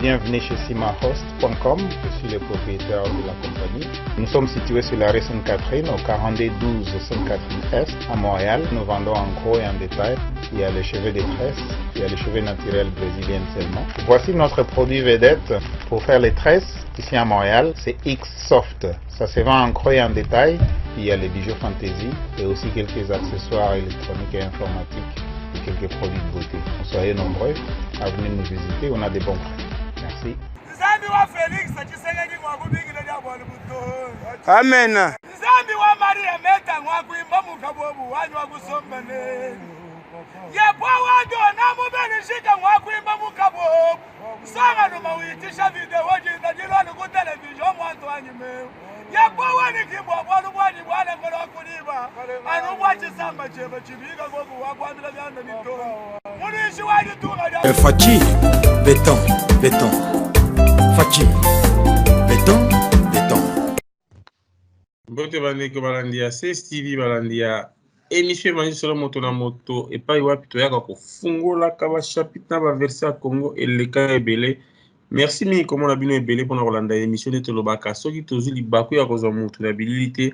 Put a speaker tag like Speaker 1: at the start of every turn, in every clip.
Speaker 1: Bienvenue chez simahost.com, je suis le propriétaire de la compagnie. Nous sommes situés sur la rue Sainte-Catherine, au 4212 Sainte-Catherine-Est, à Montréal. Nous vendons en gros et en détail. Il y a les cheveux de tresses, il y a les cheveux naturels brésiliens seulement. Voici notre produit vedette pour faire les tresses ici à Montréal, c'est X-Soft. Ça se vend en gros et en détail. Il y a les bijoux fantasy et aussi quelques accessoires électroniques et informatiques et quelques produits de beauté. Soyez nombreux à venir nous visiter, on a des bons prix. Merci.
Speaker 2: Amen.
Speaker 3: Fachi, béton, béton. Fachi, béton, béton.
Speaker 2: Bote bandeko balandia, c'est Stevie balandia. Émission Évangile solo moto na moto et pas wapi toyaka kofungola kaba chapitre na ba verset Congo et le cas ebele. Merci mingi comment la bino ebele pona kolanda émission de tolobaka soki tozu libaku ya kozwa moto na bilité.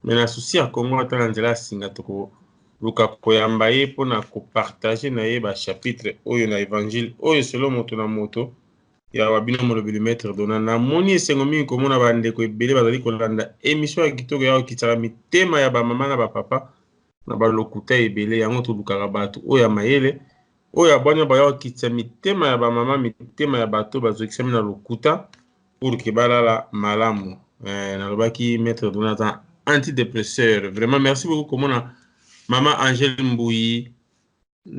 Speaker 2: Mais na souci ya Congo atala nzela singa toko luka koyamba ye pona ko partager na ye ba chapitre oyo na Évangile oyo solo moto na moto. Ya wabino molobeli maître dona na moni esengo mingi komona bandeko ebele bazali kolanda émission ya kitoko ya okitaka mitema ya bamama na bapapa na balokuta ebele yango tolukaka bato oyo ya mayele oyo abwanya baya okitisa mitema ya bamama mitema ya bato bazokisami na lokuta pour ke balala malamu nalobaki maître dona ata antidépresseur. Vraiment merci beaucoup komona mama Angèle Mbouyi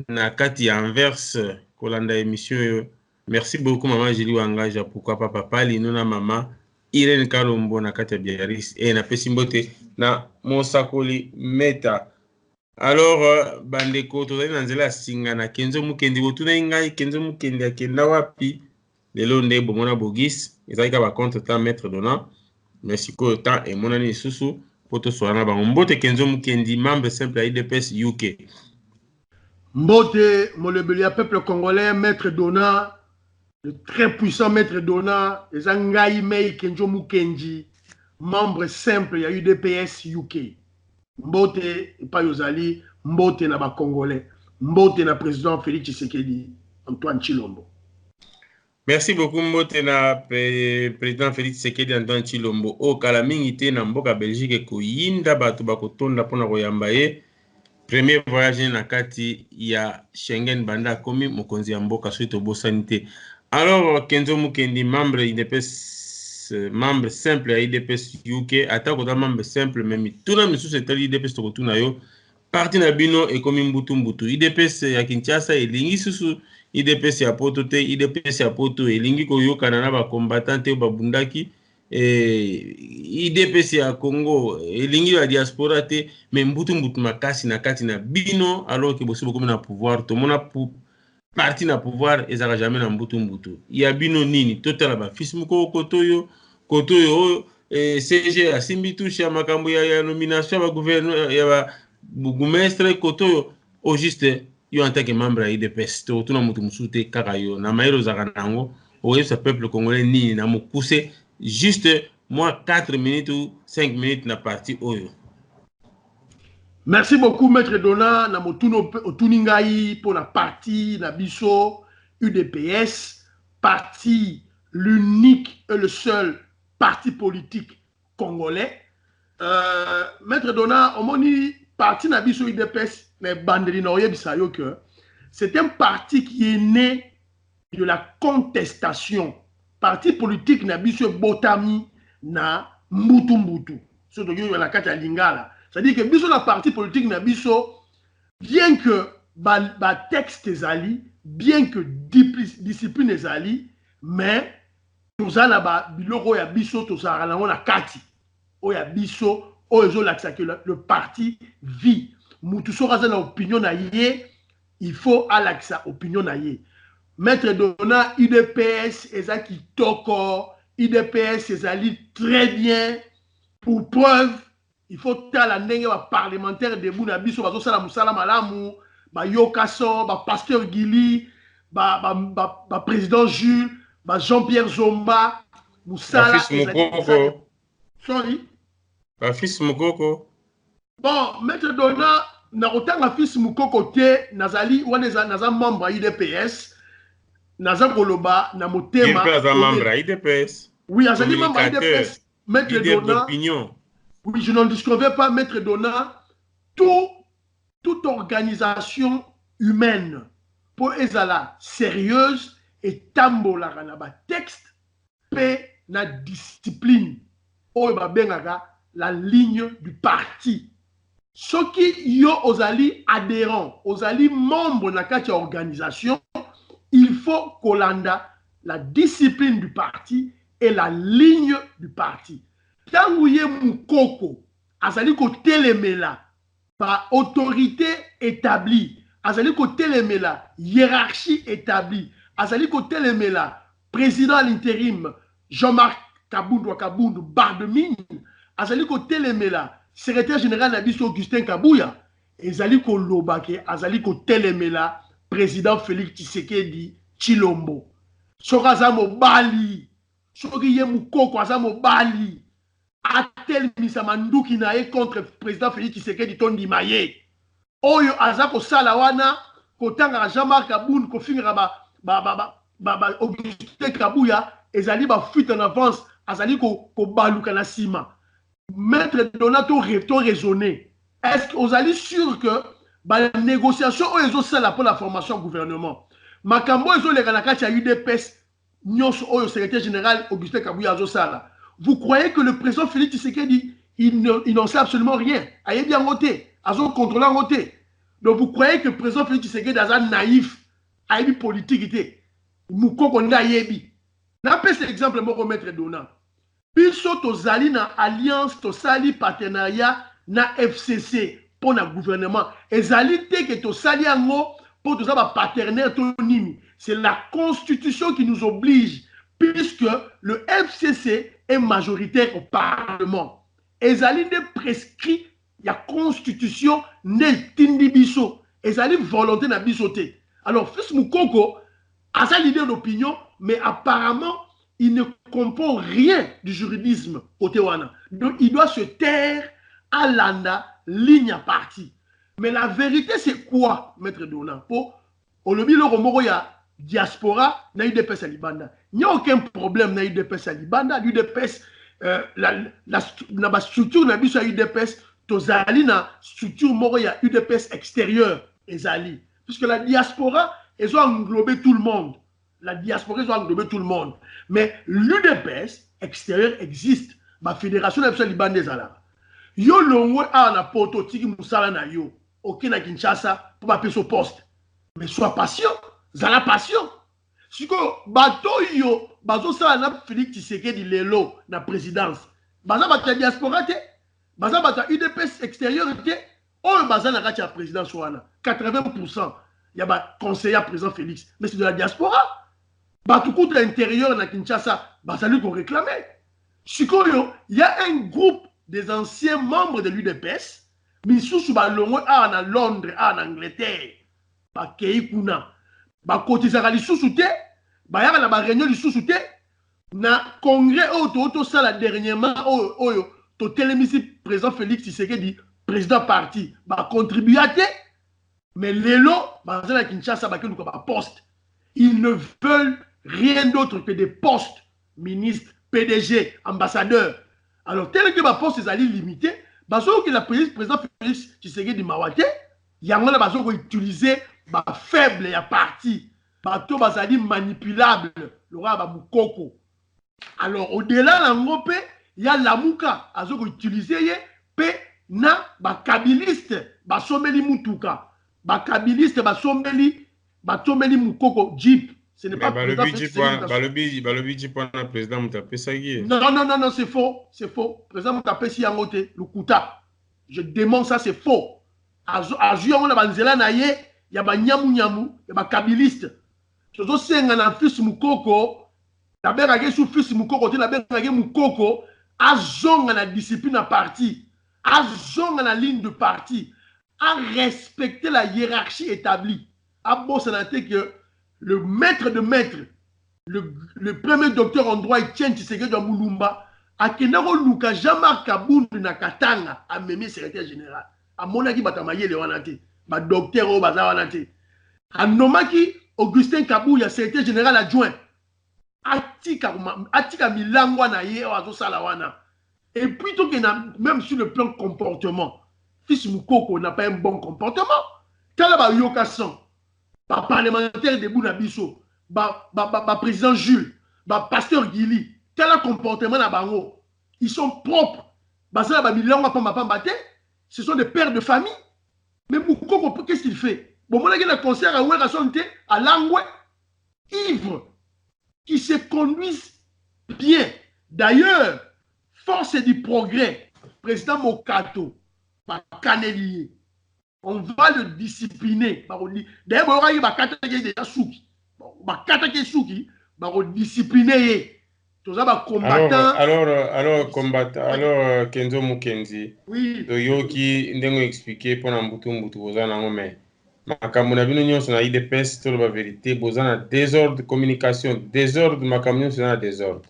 Speaker 2: na kati ya Anvers kolanda émission oyo. Merci beaucoup, maman Julie Wangaja. Pourquoi pas papa, Linona maman, Irene Kalombo na kati ya Biaris et na pesimbote na Monsakoli Meta. Alors, bandeko, tozali na nzela singa na Kenzo Mukendi. Botuna ingai Kenzo Mukendi akenda wapi? Lelo nde bomona bogis. Ezali ka ba contre temps maître donnant. Merci ko temps et mon ani susu. Poto soana ba mbote Kenzo Mukendi, membre simple à IDPS UK.
Speaker 4: Mbote, Molebelia peuple congolais, maître donnant. Le très puissant maître Dona, les Angaï Mei Kenjo Mukendi, membre simple, il y a UDPS UK. Mbote, pas Yozali, Mbote na ba Congolais, Mbote na président Félix Tshisekedi, Antoine Chilombo.
Speaker 2: Merci beaucoup Mbote na président Félix Tshisekedi Antoine Chilombo. O kala mingi te na mboka Belgique ko yinda bato bakotonda pona koyamba ye. Premier voyage na kati ya Schengen banda komi mokonzi ya mboka suite bosanité. Alors, Kenzo Mukendi, membre IDPS, membre simple à IDPS UK, attaque au membre simple, même tout le monde sous cette IDPS Tokotuna yo, parti na bino et comme mbutu mbutu. IDPS ya Kinshasa et lingi sous IDPS ya poto te, IDPS ya poto et lingi koyo kanana ba combattant te ba bundaki IDPS ya Congo et lingi la diaspora te, mais mbutu mbutu makasi na kati na bino alors que bosi beaucoup na pouvoir, tout monde pour parti na pouvoir ezaka jamais na mbutu mbutu ya bino nini totala ba fismuko kotoyo CG asimbi touche ya makambo ya nomination ba gouverneur ya ba bourgmestre kotoyo au juste yo en tant que membre ya IDPS to tuna mutu musute kaka yo na mayelo zaka nango au ce peuple congolais nini na mokuse juste moi 4 minutes ou 5 minutes na parti oyo.
Speaker 4: Merci beaucoup, Maître Dona, na motuno otuningai pour la partie na biso UDPS, parti l'unique et le seul parti politique congolais. Maître Dona, on moni parti na biso UDPS, mais bandeli na oyebisayo que c'est un parti qui est né de la contestation. Parti politique na biso botami na mbutu mbutu. Surtout na kati ya lingala. C'est-à-dire que biso la partie politique na biso, bien que ba texte ezali, bien que discipline ezali, mais toza na ba biloko ya biso toza na kati. Oya biso, oyo laksa que le parti vit. Mutu so raza na opinion na ye, il faut alaksa opinion na ye. Maître Dona UDPS ezaki toko, UDPS ezali très bien pour preuve. Il faut tala ndenge ba parlementaire debout na biso bazo sala musala malamu ba yokaso ba pasteur Gili ba président Jules Jean-Pierre Zomba, Moussala, sorry.
Speaker 2: Fils Mukoko.
Speaker 4: Bon, Maître Dona, na fils Mukoko te, nazali, naza membre IDPS, naza koloba, na motema.
Speaker 2: Naza membre IDPS.
Speaker 4: Oui, azali membre IDPS. Maître Dona. Oui, je n'en disconviens pas, Maître Dona. Toute organisation humaine, pour ezala sérieuse, et tambola na texte, pe na discipline. Oyo ba bengaka la ligne du parti. Ceux qui yo ozali adhérents, ozali membres na kati organisation, il faut kolanda la discipline du parti et la ligne du parti. Tangu ye mukoko, azali ko telemela par autorité établie, azali ko telemela hiérarchie établie, azali ko telemela président à l'intérim Jean-Marc Kabundu Bardemine, azali ko telemela secrétaire général Nabiso Augustin Kabouya, ezali ko lobake, azali ko telemela président Félix Tshisekedi Chilombo. Sokaza mobali, soki ye mukoko aza mobali, atel misamanduki na ye contre président Félix Tshisekedi Tondi Maye. Oyo aza ko sala wana, kotanga Jean-Marc Kabundu ko fingira Augustin Kabouya, ezali ba fuite en avance, azali ko baluka na sima. Maître Donato raisonné. Est-ce que vous allez sûr que la négociation est celle pour la formation au gouvernement? Makambo est les Ranakati a eu des pèses. Nyos secrétaire général Augustin Kabouya Zosala. Vous croyez que le président Félix Tshisekedi il n'en sait absolument rien? Aïe bien voté, Azo contrôlant voté. Donc vous croyez que le président Félix Tshisekedi est naïf, aïe politique Mouko konda yebi. N'appelle cet exemple mon maître Donat. Biso tozali na alliance tosali partenariat na FCC pour le gouvernement. Ezali te que tosali yango pour tous ba partenaire tonimi. C'est la constitution qui nous oblige puisque le FCC est majoritaire au Parlement. Ezali ne prescrit la constitution ne tindi biso. Ezali volonté na biso te. Alors fils Mukoko a sa l'idée d'opinion mais apparemment il ne comprend rien du juridisme au Tewana. Donc, il doit se taire à l'anda, ligne à parti. Mais la vérité, c'est quoi, Maître Dona? Pour Olobi le Romoro, il y a diaspora, il y a UDPS à Libanda. Il n'y a aucun problème dans UDPS à Libanda. L'UDPS, la structure n'a pas UDPS, tozali na structure moro, il y a UDPS extérieur, ezali. Puisque la diaspora, ils ont englobé tout le monde. La diaspora, ils ont englobé tout le monde. Mais l'UDPS extérieur existe. La fédération de Liban Zala. Yo longwe a na poto tiki musala na yo. Ok na Kinshasa pour appeler son poste. Mais sois patient. Zala patient. Si que bato yo, bazo sa na Félix Tshisekedi lelo na présidence. Baza bata diaspora te. Baza bata UDPS extérieur te. Oh baza na katia présidence wana. 80%. Il y a ba conseiller président Félix. Mais c'est de la diaspora. Tout contre l'intérieur de Kinshasa, ça lui qu'on réclamait. Il y a un groupe des anciens membres de l'UDPS, mais sous à Londres, en Angleterre, par Keikuna, Kotizara li sous-souté, y a la réunion du sous-souté, na congrès auto ça dernièrement, to télémisi président Félix Tshisekedi, président parti, contribué, mais l'élo, à Kinshasa, poste. Ils ne veulent rien d'autre que des postes, ministres, PDG, ambassadeurs. Alors, tel que ma poste est limité, parce que la président Félix Tshisekedi Mawate, il y a un utiliser faible et parti, bateau basali manipulable, le roi Bamoukoko. Alors, au-delà de l'Europe, il y a l'Amouka, à utiliser na kabiliste, someli Mutuka, kabiliste, someli Mukoko, Jeep. Ce n'est pas
Speaker 2: le président Moutapé.
Speaker 4: Non, c'est faux. C'est faux. Président Moutapé, si yangote, le Kouta. Je démontre ça, c'est faux. À Juan, on a banzela naye, il y a nyamu, il y a kabiliste. Je veux dire, un fils Moukoko, la berage sous fils Moukoko, la berage Moukoko, a zong la discipline à parti, a zong la ligne de parti, a respecté la hiérarchie établie. A bon, c'est que le maître de maître, le premier docteur en droit Etienne Tshisekedi de Moulumba, a Kenaro Luka Jean-Marc Kabundu na Katanga, a Mémé secrétaire général. A Monaki Batamaye le Wanate, ba docteur au Baza Wanate. A Nomaki Augustin Kabouya, secrétaire général adjoint. Atika Milangwa na ye Oazo Salawana. Et puis, même sur le plan comportement, fils Moukoko n'a pas un bon comportement. Talaba Yokasan, parlementaire de Bounabiso, président Jules, pasteur Gili, tel comportement na bango, ils sont propres. Ce sont des pères de famille. Mais Moukoko, qu'est-ce qu'il fait? Bon, moi, il y a un concert à Ouera Sonte, à Langwe, ivre, qui se conduisent bien. D'ailleurs, force du progrès, président Mokato, Kaneli, on va le discipliner. D'ailleurs, il va discipliner.
Speaker 2: Alors, combattant, alors, Kenzo Mukenzi,
Speaker 4: oui.
Speaker 2: Yoki, Ndengo expliqué pendant Mbutu Bozana Ngome. Makamuna bino nyonso na IDPS to la vérité, Bozana désordre de communication, désordre makamuna sur désordre.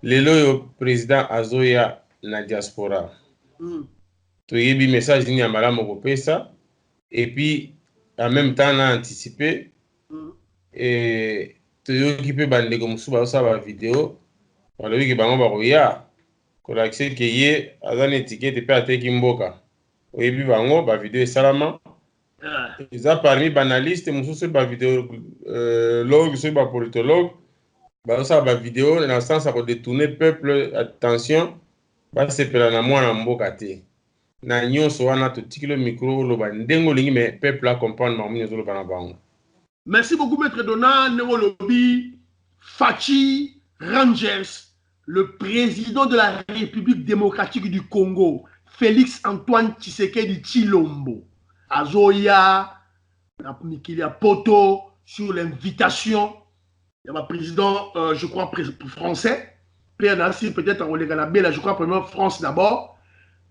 Speaker 2: Lelo yo président Azoya na diaspora. To yebi message ni amala moko pesa et puis en même temps on a anticipé et to yoki pe bande comme suba sa ba vidéo wala wi ke bango ba koya ko l'accès ke ye azana étiquette pe ateki mboka. Oyebi bango ba vidéo salama. Ils ont parmi banalistes mususu ba vidéo log sur ba politologue. Bah ça ba vidéo dans le sens à détourner peuple attention ba sepela na mwana mboka te na nyonso wana to tikilo micro lo ba ndengo lingi mais peuple a comprendre ma munyo zo bana bango.
Speaker 4: Merci beaucoup maître Dona Neurolobi Fachi Rangers, le président de la République démocratique du Congo, Félix Antoine Tshisekedi Tshilombo Azoya Mikilia Poto sur l'invitation. Il y a un président, je crois, français. Peut-être en Olégalabé, là, je crois, premièrement, France d'abord.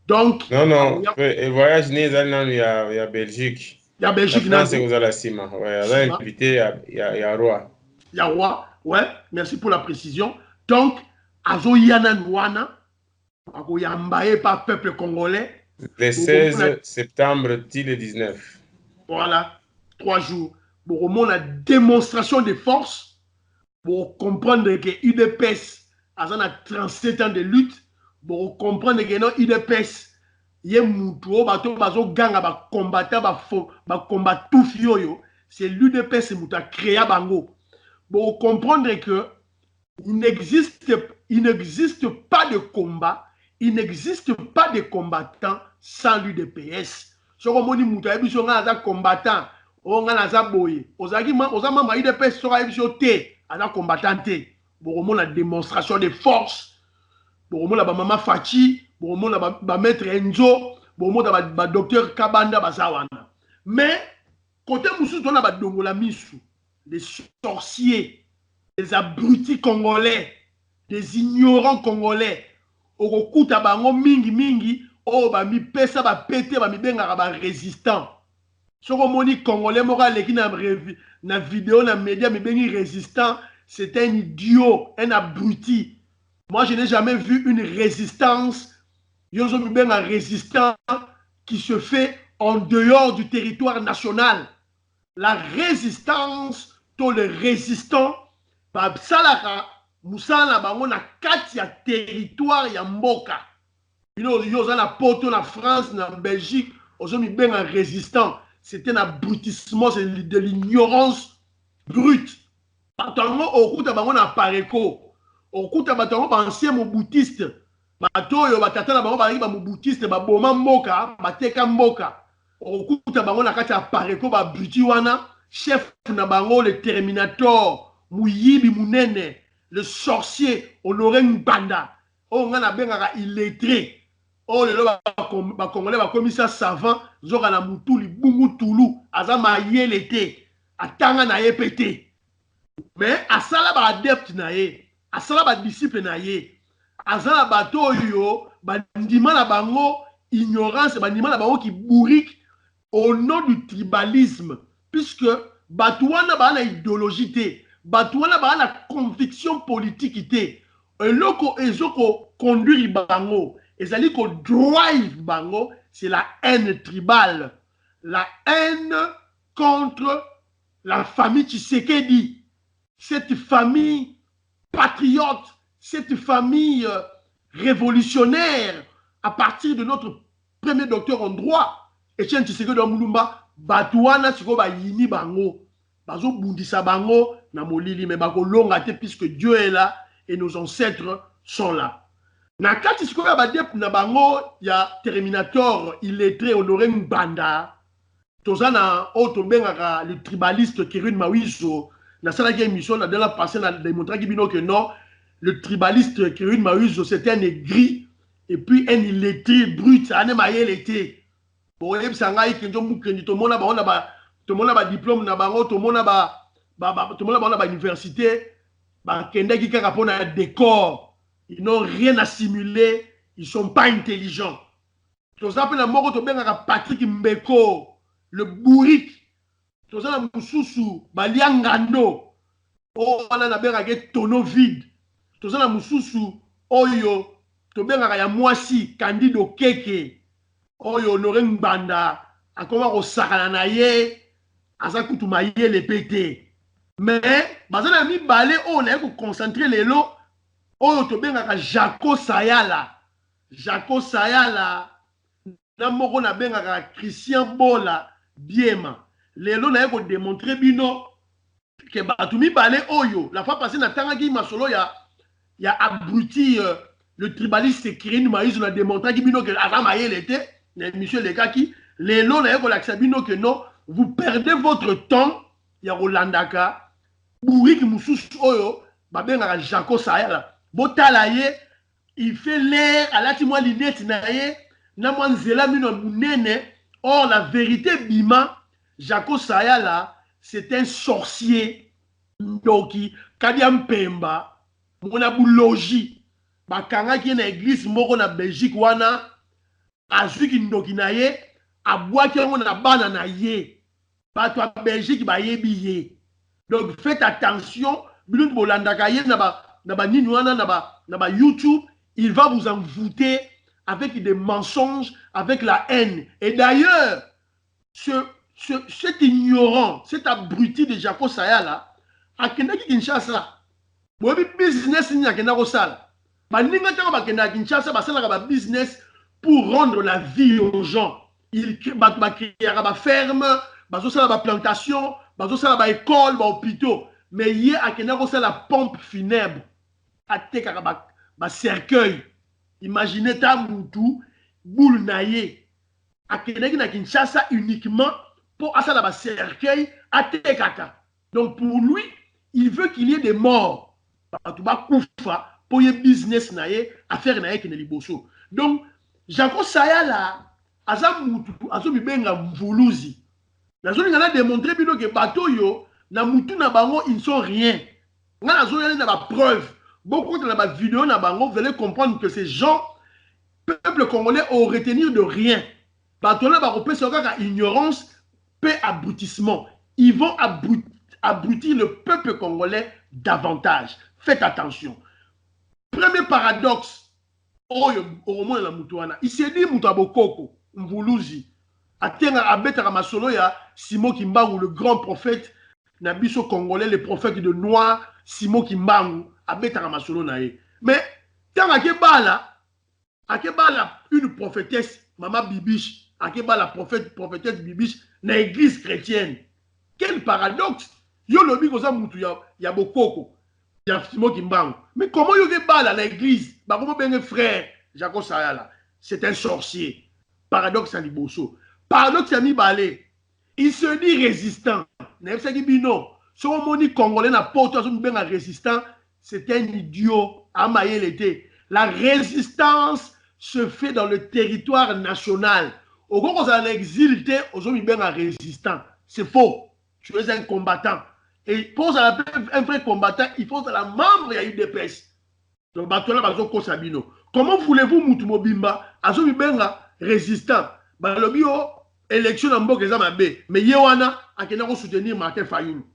Speaker 4: Donc.
Speaker 2: Non, et voyage né, il y a Belgique.
Speaker 4: Il y a Belgique,
Speaker 2: non. C'est vous à la Cima. Ouais, il y a invité, il y a Roi.
Speaker 4: Il y a Roi, ouais, merci pour la précision. Donc, Azoyana Nouana, Agoyambaye par peuple congolais.
Speaker 2: Le 16 septembre, le 19.
Speaker 4: Voilà, 3 jours. Bon, la démonstration de force. Pour comprendre que l'UDPS a 37 ans de lutte, pour comprendre que non UDPS, il y a mutuo bato bazo ganga ba combattre ba combattre tout fioyo, c'est l'UDPS qui a créé bango. Pour comprendre que il n'existe pas de combat, il n'existe pas de combattant sans l'UDPS. Si on dit mutuo ebiso nga combattant, on nga za boye, ozaki mama UDPS sera ebiso te. À combattant, pour la démonstration de force, pour la maman Fachi, pour la maître Enzo, pour la docteur Kabanda Basawana. Mais, côté Moussou, on a dongola misu, les sorciers, les abrutis congolais, les ignorants congolais, au coup tabango mingi, oh, ba mi pesa ba pété, ba mi benga ba résistant. Soko moni congolais moral qui na vidéo na média mi bengi résistant, c'est un idiot, un abruti. Moi je n'ai jamais vu une résistance, yozo mi benga résistant qui se fait en dehors du territoire national. La résistance, to le résistant, ba salaka musala bango na kati ya territoire ya mboka. Yozo na poto na France, na Belgique, ozo mi benga résistant. C'est un abrutissement, c'est de l'ignorance brute. Batango okuta bango na pareko. Okuta batango ancien moboutiste. Batoyo batata na bango ba moboutiste ba boma mboka, bateka mboka. Okuta bango na kati ya pareko ba bruti wana, chef na bango le Terminator, Muyibi Munene, le sorcier Honoré Mbanda. On a bengaka illettré. Oh, le Congolais va commis ça savant, Zora na Mutuli, Bungu Toulou, Azama Yelete, Atanga na Yepete. Mais Asala ba adepte na ye, Asala ba disciple na ye, Asala bato yo, bandima na bango, ignorance, bandima na bango qui bourrique au nom du tribalisme, puisque Batouana ba na idéologie, Batouana ba la conviction politique ité. Et loko ezoko conduire bango. Ezali ko drive bango, c'est la haine tribale. La haine contre la famille Tshisekedi. Cette famille patriote, cette famille révolutionnaire, à partir de notre premier docteur en droit, Etienne Tshisekedi Mulumba, Batouana Tsiko ba yini bango. Bazo bundisa bango na molili, mais bako longa te puisque Dieu est là et nos ancêtres sont là. Na kati sikoya badep na bango ya Terminator illettré Honoré Mbanda. Tozana auto bengaka le tribaliste Kérin Mawiso. Na sala qui émission na de la passé na démontré que non, le tribaliste Kérin Mawiso c'était un aigri et puis un illettré brut, ane mayel était. Bon, yeb sangai kenjo mukendi to mona ba on ba to mona ba diplôme na bango to mona ba to mona ba on ba université ba kende ki kaka pona décor. Ils n'ont rien à simuler, ils ne sont pas intelligents. Tout ça, Patrick Mbeko, le bourrique, tout ça, Moussoussou, Baliangando, oh, on a un tonneau vide. Tout ça, Moussoussou, Oyo, tout ça, Mwasi, Candido Keke, Oyo, Honoré Mbanda, à comment on s'arranaye, à ça, Koutumaye, les pétés. Mais, on a mis balai, on a concentré les lots. Oyo to bengaka Jaco Sayala. Jaco Sayala. Na moko na bengaka Christian Bola Biema. Lelo na yeko démontrer bino que batumi balé oyo. La fois passée na tangaki masolo ya abruti le tribaliste Kérin Maïs na démontré ki bino que Azama yel était na monsieur Lekaki. Lelo na yeko laksa bino que non, vous perdez votre temps ya Rolandaka. Bourrique Moussous oyo ba bengaka Jaco Sayala. Botalaye, il fait l'air à la timoi linette naye, na mwanzela mino munene. Or la vérité bima, Jaco Sayala, c'est un sorcier. Ndoki, Kadiam Pemba, mona boulogi, bakanga ki na église moko na Belgique wana, azuki ndoki naye, abwaki yango na bana na ye. Bato a Belgique ba yebi ye. Donc faites attention, bilun bolandaka ye na YouTube, il va vous envoûter avec des mensonges, avec la haine. Et d'ailleurs, cet ignorant, cet abruti de Jaco Sayala, a Kendaki Kinshasa, bobi business ni a Kendako Sala. Baninga tanga ba Kendaki Kinshasa, ba sala ba business pour rendre la vie aux gens. Il ba créer ba ferme, ba zo sala ba plantation, ba zo sala ba école, ba hôpitaux. Mais hier a Kendako Sala pompe funèbre. Atekaka ba cercueil. Imaginez ta moutou, boule naye. Akeneki na Kinshasa uniquement pour asala ba cercueil atekaka. Donc pour lui, il veut qu'il y ait des morts. Ba koufa pour y business naye, affaire naye ki na liboso. Donc Jaco Sayala aza moutou, azo bibenga mvuluzi. Nazo ngana démontrer bino que bato yo na moutou na bango ils ne sont rien. Ngana nazo na ba preuve. Beaucoup de la vidéo, vous allez comprendre que ces gens, peuple congolais, ont retenir de rien. C'est ignorance, paix, abrutissement. Ils vont abrutir le peuple congolais davantage. Faites attention. Premier paradoxe, il s'est dit Moutabokoko, Mvuluzi, Atenga Abeta Masolo ya Simon Kimbangu, le grand prophète, Nabiso congolais, le prophète de Noir, Simon Kimbangu. Mais tant Akebala, une prophétesse, Maman Bibiche, Akebala prophétesse Bibiche, dans l'église chrétienne. Quel paradoxe! Yo lobi koza mutu ya bokoko, ya Simon Kimbangu. Mais comment yo Akebala dans l'église? Bah comment bien frère Jaco Sayala? C'est un sorcier. Paradoxe à Liboso. Paradoxe à Mibale. Il se dit résistant. N'est-ce pas bino? Si on dit congolais na porte, on dit résistant. C'est un idiot. Amaye l'été. La résistance se fait dans le territoire national. Au moment où on a l'exil, on a bien un résistant. C'est faux. Tu es un combattant. Et pour un vrai combattant, il faut que la membre y a eu des pèses. Donc, comment voulez-vous Moutumo Bimba Azomi Benga résistant. Balobio élection en Mboka Zamabe. Mais Yewana a soutenir Martin Fayoulou.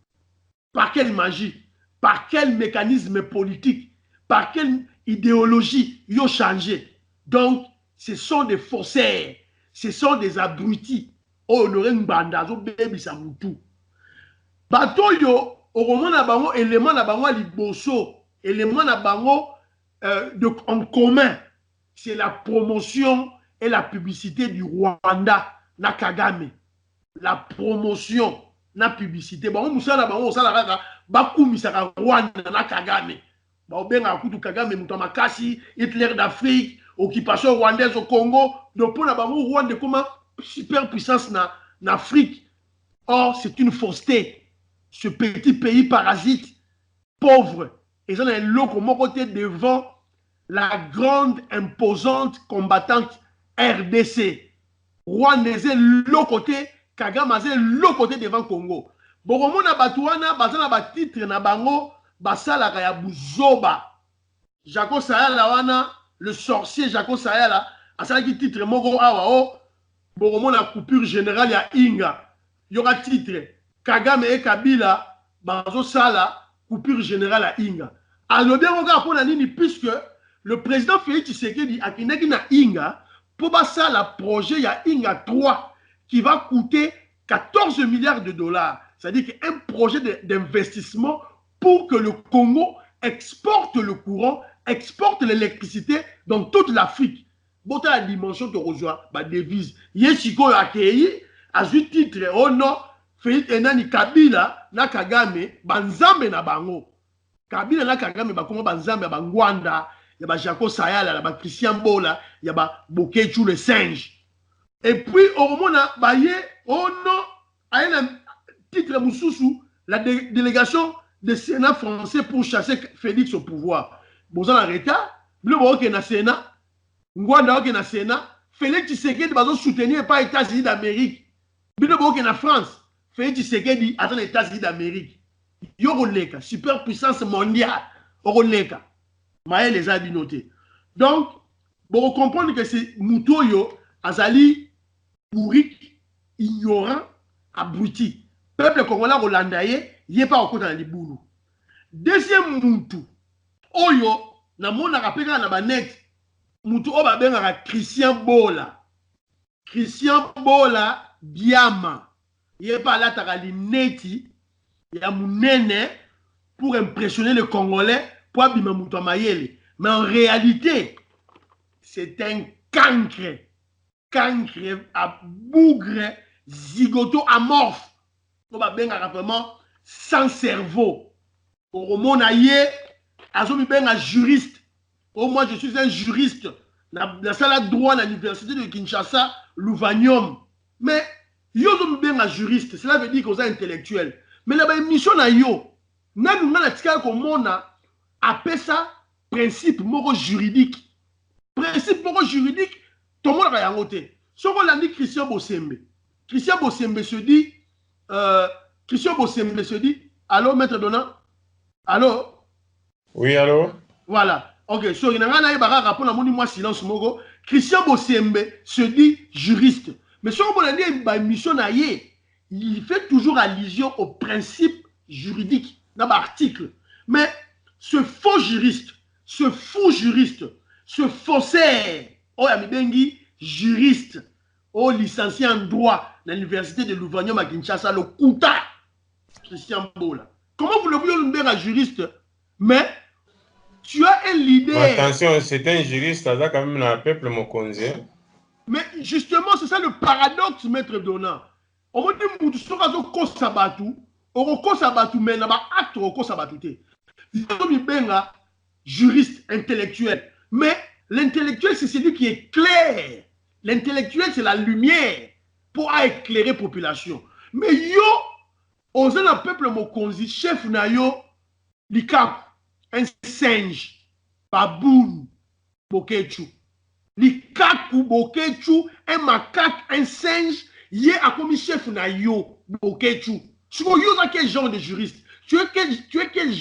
Speaker 4: Par quelle magie? par quel mécanisme politique, par quelle idéologie ils ont changé. Donc, ce sont des faussaires, ce sont des abrutis. Oh, on aurait une bande, baby samutu. Bato yo, au moment na bango, élément na bango liboso, élément na bango en commun, c'est la promotion et la publicité du Rwanda na Kagame. La promotion na publicité. Bango musala bango osala kaka bakumisaka Rwanda na Kagame. Ba benga kutu Kagame muto makasi, Hitler d'Afrique, occupation rwandaise au Congo, donc pour la bango Rwanda comme superpuissance na Afrique. Or, c'est une fausseté. Ce petit pays parasite, pauvre, et ça, est là comme côté devant la grande, imposante, combattante RDC. Rwandais, l'autre côté, Kagame, l'autre côté devant Congo. Bon, on a batouana, basana ba titre na bango, basala kaya buzoba. Jaco Sayala, le sorcier Jaco Sayala, a ça qui titre moko awa o. Bon, on a coupure générale, il y a Inga. Il y aura titre Kagame et Kabila, bazo sala, coupure générale à Inga. Alors bien, on regarde pour la ligne, puisque le président Félix Tshisekedi a dit na Inga, pour ça, le projet, il y a Inga 3 qui va coûter 14 milliards de dollars. C'est-à-dire qu'un projet d'investissement pour que le Congo exporte le courant, exporte l'électricité dans toute l'Afrique. Bon, la dimension de rejoint, ma devise. Yeshiko a accueilli, à ce titre, oh non, Félix Enani Kabila, na Kagame, banzambe na bango. Kabila na Kagame, bakoma banzambe, bangwanda, il y a Jaco Sayala, il y a Christian Bola, il y a Bokechu le singe. Et puis, au moment où oh non, à un titre Moussoussou, la délégation du Sénat français pour chasser Félix au pouvoir. Bon, ça l'arrête, le bon qui est dans le Sénat, Ngwanda qui est dans le Sénat, Félix Tshisekedi va soutenir par les États-Unis d'Amérique. Le bon qui est en France, Félix Tshisekedi attend les États-Unis d'Amérique. Yoroleka, superpuissance mondiale, Yoroleka. Maël les a dit noter. Donc, pour comprendre que c'est Moutoyo, Azali, bourrique, ignorant, abruti. Peuple congolais hollandais, il n'est pas au côté de l'Iboulou. Deuxième Moutou, Oyo, na mona rapeka na banet, Moutou Oba benga Christian Bola. Christian Bola, Biama. Il n'est pas là, t'as neti, il y a mounene pour impressionner les Congolais. Mais en réalité, c'est un cancre à bougre, zigoto amorphe. On va bien vraiment sans cerveau. Au monde ailleurs, un juriste. Moi, je suis un juriste. La salle droit à l'université de Kinshasa, Louvanium. Mais yo sommes bien un juriste. Cela veut dire qu'on est intellectuel. Mais la mission na yo, n'a appelle ça principe moro juridique. Principe moro juridique, tout le monde a noté. Ce qu'on a dit Christian Bosembe. Christian Bosembe se dit, allô, maître Donna? Allô?
Speaker 2: Oui, allô?
Speaker 4: Voilà. Ok, so, il y a un rapport à mon silence mogo. Christian Bosembe se dit juriste. Mais ce qu'on a dit, mission il fait toujours allusion au principe juridique dans l'article. Mais ce faux juriste, ce fou juriste, ce faussaire, oh Yamibengi, juriste, oh licencié en droit à l'université de Louvanium à Kinshasa, le Kouta, Christian Bola. Comment vous le voulez un juriste? Mais tu as un leader.
Speaker 2: Attention, c'est un juriste, ça a quand même un peuple mokonzi.
Speaker 4: Mais justement, c'est ça le paradoxe, maître Donna. On va dire que tu seras au Kosabatu, au Kosabatu, mais il y a un acte au Kosabatu. Juriste, intellectuel. Mais l'intellectuel, c'est celui qui est clair. L'intellectuel, c'est la lumière pour éclairer la population. Mais yo, on a un peuple mokonzi, chef na yo, l'ikap, un singe, baboun, bokechu. L'ikap ou bokechu, un macaque, un singe, yé a commis chef na yo, bokechu. Tu es quel genre de juriste? Tu es quel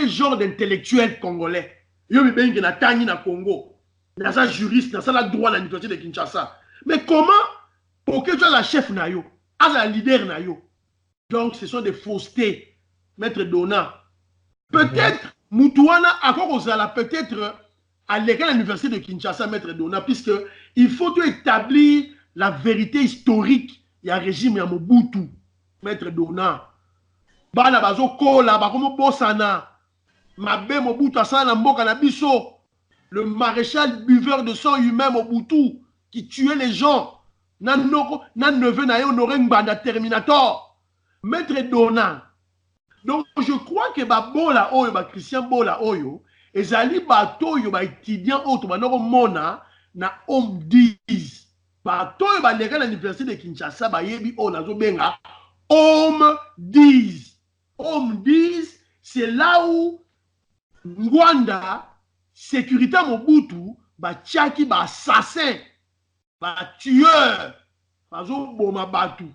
Speaker 4: genre d'intellectuel congolais? Yo mi bengi na tangi na Congo. Na sa juriste, na sa la droit na l'université de Kinshasa. Mais comment pour que tu es la chef na yo, as la leader na yo? Donc ce sont des faussetés, maître Donna. Peut-être, Moutouana a peut-être à l'école à l'université de Kinshasa, Maître Dona, puisque il faut établir la vérité historique. Il y a un régime, il y a Mobutu, Maître Dona. Bana bazo kola, bakomo bosana. Mabe Mobutu asana mboka na biso. Le maréchal buveur de sang humain Mobutu qui tuait les gens. Nan neveu na honoré Ngbanda Terminator. Maître Dona. Donc je crois que Bola Oyo, Christian Bola Oyo, et Zali Bato Yo, étudiant autre, mona na homme 10. Bato Yo, l'école à l'université de Kinshasa, Yebi O Nazo Benga, homme 10. Homme 10, c'est là où Rwanda, sécurité Mobutu, Tchaki, assassin, tueur, Bazo Boma Batu,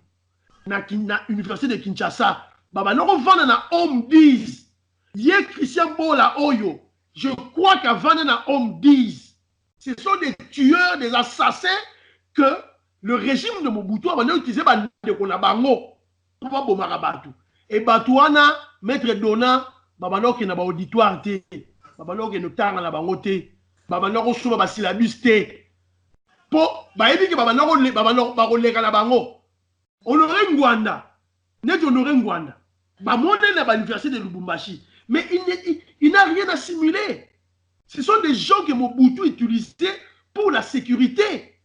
Speaker 4: na l'université de Kinshasa. Baba noko vana na homme 10. Yé Christian Bola Oyo. Je crois qu'avant na homme 10. Ce sont des tueurs, des assassins que le régime de Mobutu a utilisé de Konabango pour pas bomber Batu. Et Batouana, Maître Dona, Baba noko na ba auditoire te. Baba noko no tanga na bango te. Baba noko souba ba syllabus te. Po ba yebi ke baba noko leka na bango. Honoré Ngwanda. Net Honoré Ngwanda. Bamonde na l'université de Lubumbashi. Mais il n'a rien à simuler. Ce sont des gens que Mobutu utilisait pour la sécurité.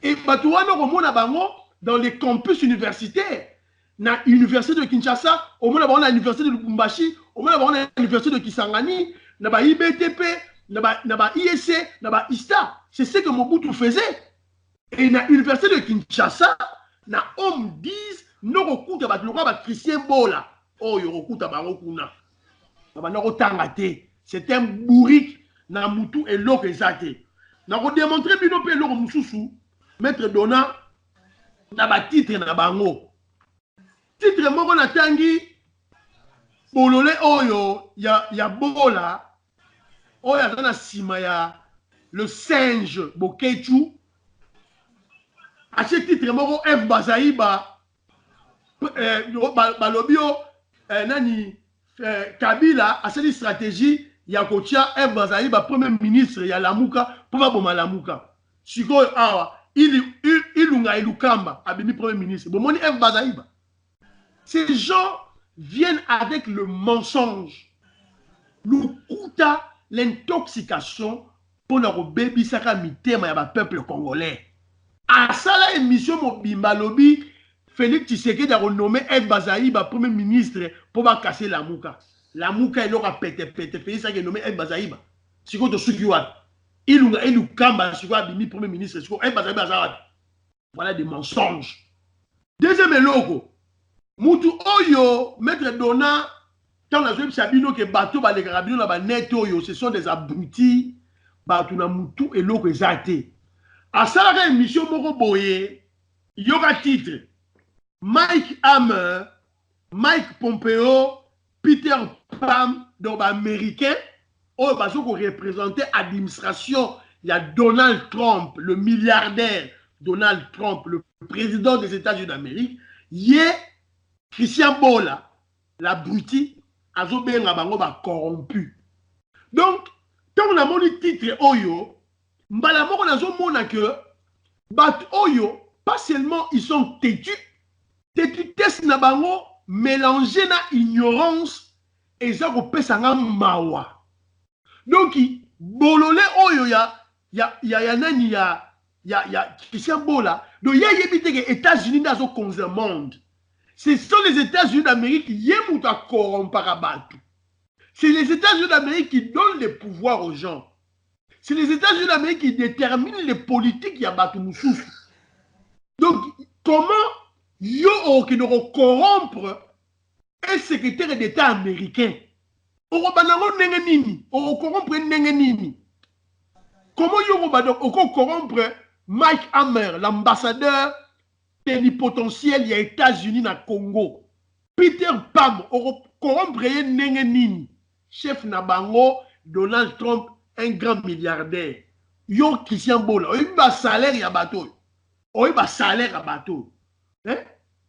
Speaker 4: Et Batouano Romona Bango dans les campus universitaires. Dans l'université de Kinshasa, au moins dans l'université de Lubumbashi, au moins dans l'université de Kisangani, dans l'IBTP, dans l'ISC, dans l'ISTA. C'est ce que Mobutu faisait. Et dans l'université de Kinshasa, dans homme 10, no rokuta ba Christian Bola oyo rokuta ba rokuna ba na rotanga te c'est un bourrique na mutu eloko ezate na ko démontrer bino pe eloko mususu Maître Dona na ba titre na bango titre moko na tangi bolole oyo ya Bola oyo na sima ya le singe Bokechu à ce titre moko F Bazaïba balobio nani Kabila a cette stratégie ya kotia F Bazaïba premier ministre ya Lamuka pour pas boma Lamuka siko awa ilunga ilukamba abimi premier ministre bomoni F Bazaïba. Ces gens viennent avec le mensonge, l'ukuta, l'intoxication pour notre baby saka mitema ya ba peuple congolais. À ça la émission mobimba lobi Félix Tshisekedi a renommé F Bazaïba premier ministre pour pas casser la Mouka. La Mouka il aura pété. Félix a nommé F Bazaïba. Si vous avez il ou Kamba, si vous avez premier ministre, si vous avez F Bazaïba. Voilà des mensonges. Deuxième logo. Moutu Oyo, Maître Dona, quand on a vu Sabino que bateau, les carabinons, net Oyo, ce sont des abrutis. Bateau na Moutu et logo exacté. À ça la émission Moko Boye, il y aura titre. Mike Hammer, Mike Pompeo, Peter Pam, donc américain, qui représentait l'administration, il y a Donald Trump, le milliardaire Donald Trump, le président des États-Unis d'Amérique, il y a Christian Bola, l'abruti, azobenga bango ba corrompu. Donc, quand on a mon titre Oyo, mbala moko nazo mona que bat Oyo, pas seulement ils sont têtus, têtutesse na bango mélangé na ignorance et ça ko pesa nga mawa. Donc bololé oyo ya nani ya Christian Bola donc ya yebite que États-Unis dans le monde. Ce sont les États-Unis d'Amérique qui yemuta corrompre batu. C'est les États-Unis d'Amérique qui donnent le pouvoir aux gens. C'est les États-Unis d'Amérique qui déterminent les politiques ya batu mususu. Donc comment yo qui nous corrompre un secrétaire d'État américain. Comment yo corrompre Mike Hammer, l'ambassadeur plénipotentiel des États-Unis dans le Congo. Peter Pam, corrompre nini. Chef Nabango, Donald Trump, un grand milliardaire. Yo Christian Bola, il y a salaire ya bateau. Il y a salaire à bateau. Il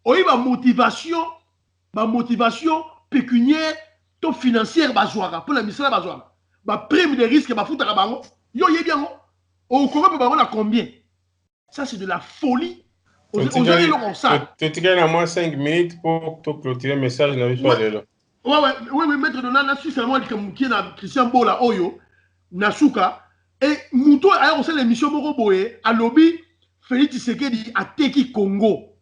Speaker 4: y a motivation pécuniaire to financière bazwaka pour la misala bazwaka ba prime de risque ba futaka bango yo yebiango au Congo ba na combien ça c'est de la folie
Speaker 2: tu as moins 5 minutes pour clôturer le message na biso lelo
Speaker 4: oui maître Donald na seulement que na Christian Bola oyo nasuka et muto aya ko sala émission moko boye a lobby Félix Tshisekedi ateki Congo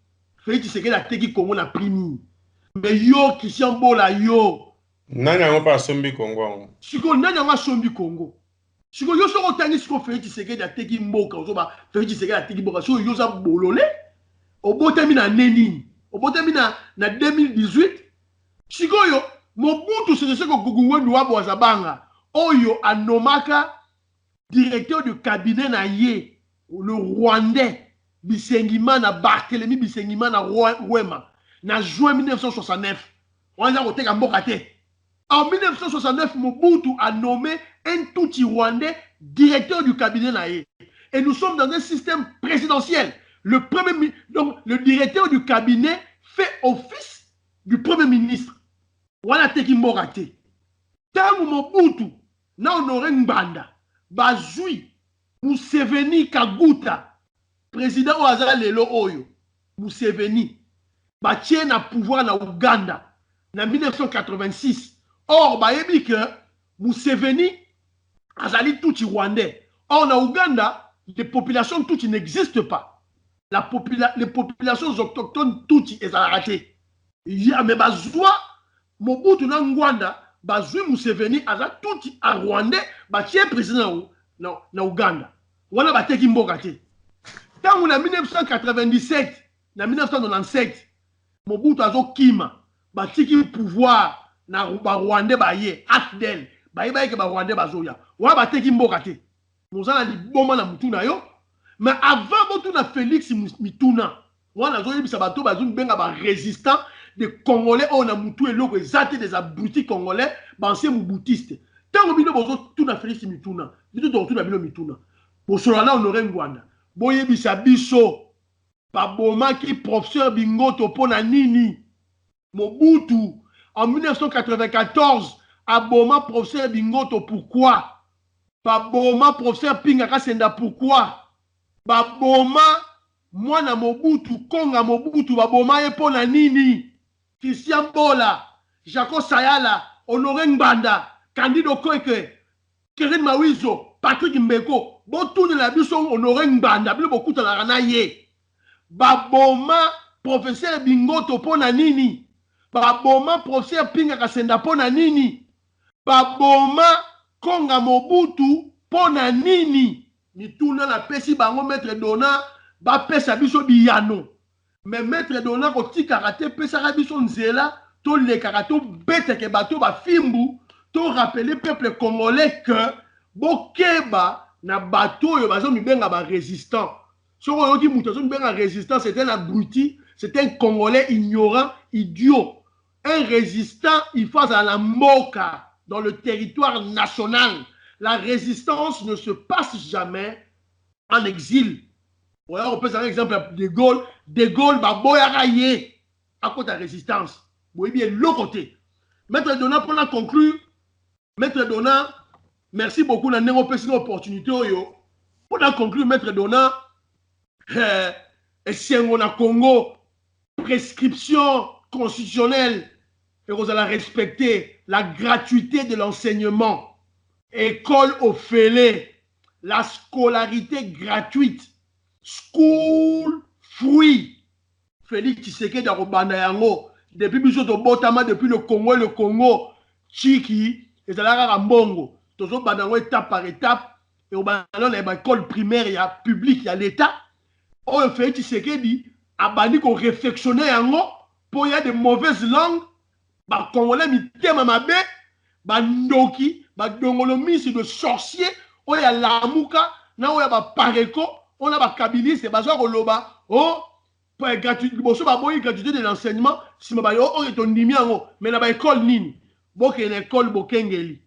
Speaker 4: Félix Tshisekedi ateki Congo na primi mais yo Christian Bola yo
Speaker 2: nani yango pa sombi Congo
Speaker 4: siko nani yango sombi Congo siko yo soko tangi siko Félix Tshisekedi ateki mboka ozoba Félix Tshisekedi ateki mboka siko yo za bolole obotemi na neni obotemi na 2018 siko yo Mobutu Sese Ngwendu wa Bwazabanga oyo anomaka directeur du cabinet na ye le Rwandais Bisengimana Barthélemy Bisengimana Rwema na juin 1969 on a voté mboka te. En 1969 Mobutu a nommé un Tutsi Rwandais directeur du cabinet na ye et nous sommes dans un système présidentiel. Donc le directeur du cabinet fait office du premier ministre. Voilà teki mboka te. Tangu Mobutu na Honoré Ngbanda bazui Museveni Kaguta président oaza lelo oyo Museveni batie na pouvoir na Uganda na 1986. Or bayebi que Museveni azali Tutsi Rwandais. Or na Uganda les populations Tutsi n'existent pas. Les populations autochtones Tutsi ezalaka te. Ya me bazwa Mobutu na Ngwanda bazui Museveni aza Tutsi a Rwandais batie président na Uganda. Wana bateki mboka te. Tangu na 1997 na 1997 Mobutu azo kima batiki pouvoir na Rwandais baye afdel baye ke ba Rwandais bazoya. Wana bateki mboka te. Mozala liboma na mutuna yo. Mais avant botu na Félix Mituna wana zo yebisa bato bazumi benga ba résistant des Congolais on a mutu eloko ezate des abrutis congolais bancien moubutiste. Tango bino bozo tuna Félix Mituna, bino to tuna bino Mituna. Bosolana Honoré Ngwanda. Boyebisa biso babomaki professeur Bingoto pona nini. Mobutu en 1994 aboma professeur Bingoto pourquoi? Baboma professeur Pinga Senda pourquoi? Baboma mwana Mobutu Konga Mobutu baboma epona nini? Christian Bola, Jaco Sayala, Honoré Ngbanda, Candido Kweke, Keren Mawizo, Patrick Mbeko, botoune la biso Honoré Ngbanda, bilo bokuta la rana ye. Baboma professeur Bingoto pona nini? Baboma professeur Pinga Kasenda pona nini? Baboma Konga Mobutu pona nini? Ni tourne la pesi bango maître Dona, ba pesa biso biyano. Mais maître Dona ko ti karaté pesa biso nzela, to le karato bete ke bato ba fimbu, to rappeler peuple congolais que bokeba na bato yo bazo mi benga ba résistant. So yo ki muto so mi benga résistant, c'était un abruti, c'était un Congolais ignorant, idiot. Un résistant, il faut à la moka dans le territoire national. La résistance ne se passe jamais en exil. Voilà, on peut prendre l'exemple de Gaulle. De Gaulle, Baboyara yé à côté de la résistance. Vous voyez bien l'autre côté. Maître Dona, pour la conclure, Maître Dona, merci beaucoup d'avoir une opportunité. Pour la conclure, Maître Dona, et si on a Congo, prescription constitutionnelle, et vous allez respecter la gratuité de l'enseignement. École au Félé, la scolarité gratuite, school free. Félix Tshisekedi d'Arobanda Yango, depuis Bisoto Botama, depuis le Congo, Chiki, et Zalara Mbongo, Tozo Banango étape par étape, et au Banango, il y a l'école primaire, il y a public, il y a l'État. Oh, Félix Tshisekedi a banni qu'on réflexionne Yango, pour y a de mauvaises langues, bah, Congolais, mi tema mabe, bah, Ndoki, badongolo misi de sorcier oya lamuka na oya ba pareko on a ba kabiliste bazo koloba oh pour gratuité boso ba boyi gratuité de l'enseignement si ma ba yo o to ndimi yango mais na ba école nini boke na école bokengeli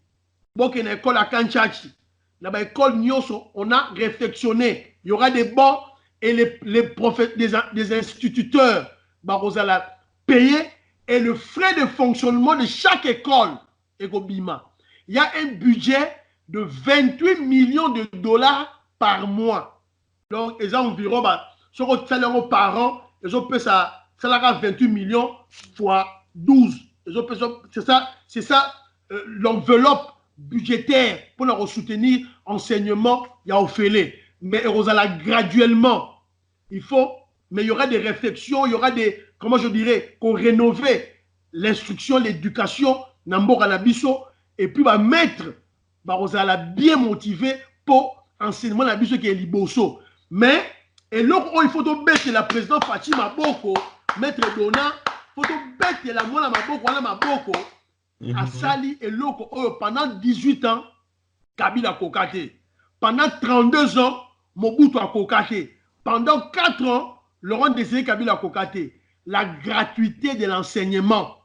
Speaker 4: boke na école à Kanchachi na ba école nyoso on a réflexionné il y aura des bancs et les prophètes des instituteurs ba rozala payer et le frais de fonctionnement de chaque école et Gobima. Il y a un budget de 28 millions de dollars par mois. Donc, ils ont environ, ce qu'on salaire par an, ils ont payé ça, 28 millions fois 12. C'est ça l'enveloppe budgétaire pour leur soutenir enseignement, il y a Ophélie. Mais graduellement, mais il y aura des réflexions, il y aura des, comment je dirais, qu'on rénover l'instruction, l'éducation, Nambo Kanabiso, et puis mettre, bien motivé pour enseignement Nabiso qui est liboso. Mais, et là, il faut mettre la présidente Fatima Boko, maître Dona, il faut mettre la moine Maboko, à Sali et Loko, pendant 18 ans, Kabila Kokate. Pendant 32 ans, Mobutu a Kokate. Pendant 4 ans, Laurent Désiré Kabila Kokate. La gratuité de l'enseignement.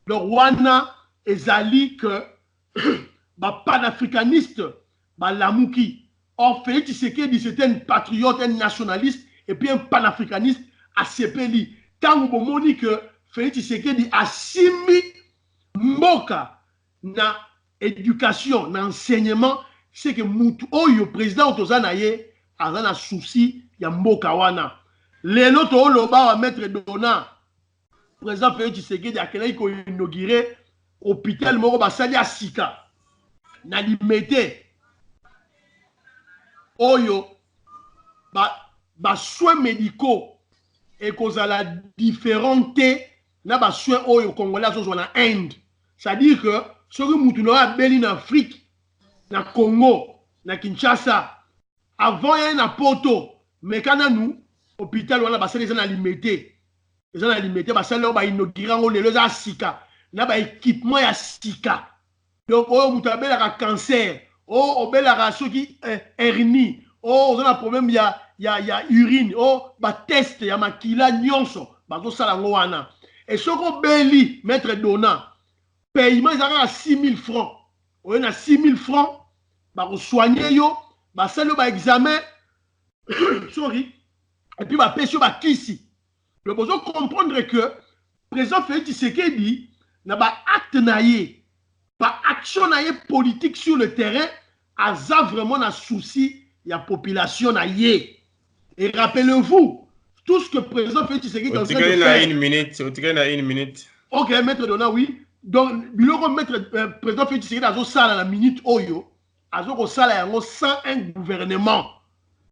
Speaker 4: Le Rwanda ezali que panafricaniste, Lamouki. Or, Félix Tshisekedi, c'était un patriote, un nationaliste, et puis un panafricaniste à Sepeli. Tant que moni que Félix Tshisekedi a simi mboka na éducation, na enseignement, c'est que mutu oyo président otozana ye azana souci ya mboka wana. Lelo to loba wa maître Dona président Félix Tshisekedi akelaki ko inaugurer hôpital moko basali ya sika na limete oyo soins médicaux et kozala différentes na soins oyo congolais azozwa na Inde. C'est-à-dire que ce que mutu na beli en Afrique, na Congo, na Kinshasa, avant il y a un poto, mais quand nous hôpital wana basali eza na limité. Eza na limité basali ba inaugurer ngo lelo za sika, na ba équipement ya sika. Donc oyo mutu abelaka cancer, obelaka soki hernie, oza na problème ya urine, ba test ya makila nyonso, bazo sala ngo wana. Et ce qu'on beli maître Dona paiement ils ont 6 000 francs. On a 6 000 francs, bah soigner yo, bah ça le examen, sorry, et puis bah pêcher bah kisi. Le besoin comprendre que président Félix Tshisekedi n'a pas acte naïe, pas action naïe politique sur le terrain, a vraiment un souci la population naïe. Et rappelez-vous tout ce que président Félix Tshisekedi est en train de faire.
Speaker 2: Une minute.
Speaker 4: Ok, maître Dona, oui. Donc, le maître président Félix Tshisekedi a sala la minute oyo, a sala yango sans un gouvernement.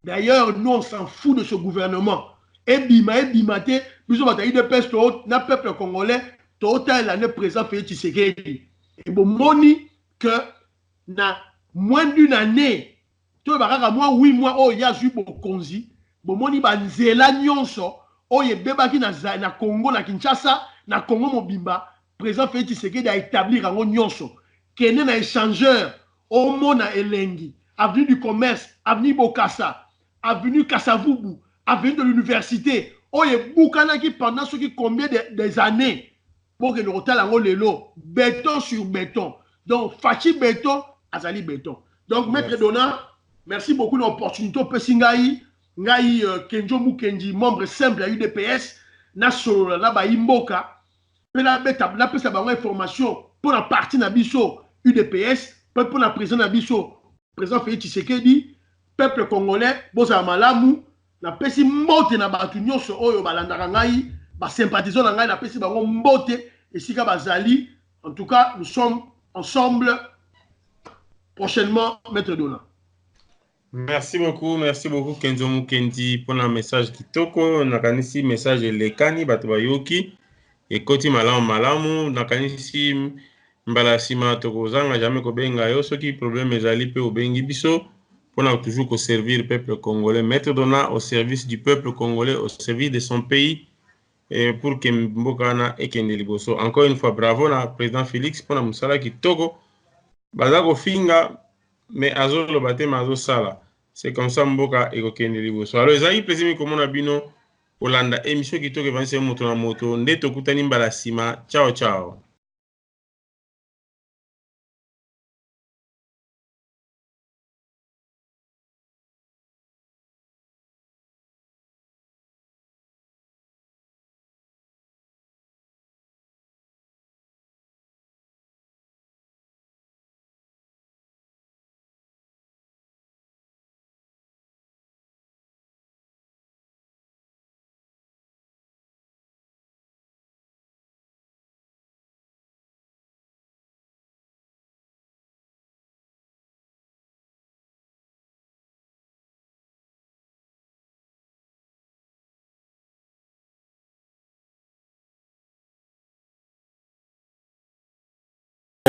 Speaker 4: D'ailleurs, nous on s'en fout de ce gouvernement. Et bimate, nous avons eu des peuple congolais, total l'année président Félix Tshisekedi. Et bon, moni que na moins d'une année, tu vas moi 8 mois, oh, il y a eu beaucoup konzi, bon, moni banzela nyonso, oh, il bebaki na Congo, na Kinshasa, na Congo Mobimba. Président Félix Tshisekedi a établi un nyonso. Kene na échangeur, au Mona Elengi, avenue du commerce, avenue Bokassa, avenue Kassavubu, avenue de l'université. Oye Boukana qui pendant ce qui combien des années pour que le hôtel en lelo, béton sur béton. Donc Fachi béton, Azali béton. Donc maître Dona, merci beaucoup de l'opportunité pour Singaï, Ngai Kenjo Mukendi, membre simple à UDPS, Nasolo là ba Imboka. La information pour la partie Nabiso UDPS, pour la président Nabiso, président Félix Tshisekedi, peuple congolais, boza malamu, na pesi mbote na batu nyonso oyo balandaka ngai, ba sympathisant na ngai na pesi bango mbote esika bazali. En tout cas, nous sommes ensemble prochainement, maître Dona.
Speaker 2: Merci beaucoup Kenzo Mukendi pour le message kitoko, nakanisi message lekani bato bayoki. Et koti malamu nakanisi mbala sima tokozanga jamais kobenga yo soki problème ezali pe obengi biso pona toujours ko servir le peuple congolais, mettre Dona au service du peuple congolais, au service de son pays et pour que mboka na ekende liboso. Encore une fois bravo na président Félix pona musala kitoko baza ko finga mais azolo bate mazo sala. C'est comme ça mboka ekokende liboso. Alors ezali plaisir komona bino Olanda émission kitoko evanse moto na moto nde tokutani mbala sima. Ciao.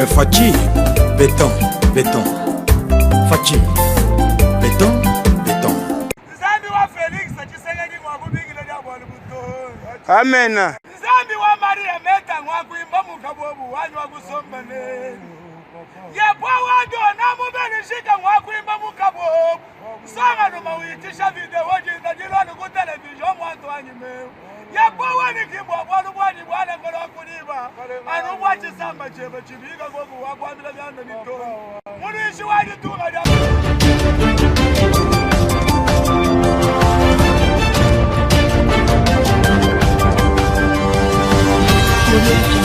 Speaker 3: Fachi, béton, béton. Fachi, béton, béton.
Speaker 5: Amen.
Speaker 6: Zambi wa Maria meta ngwakuimba mukabobu wanyu wakusombane. Yebwa wado na mubelishika ngwakuimba mukabobu. Sanga no mawitisha video jinda jilwani ku television mwanto anyime. Yebwa wani kimbo bwanu bwani bwana ngolo kuliba. Anu bwachi samba chebe chibiga gogo wakwambira byanda nito. Munishi wali tunga ya
Speaker 7: Thank you.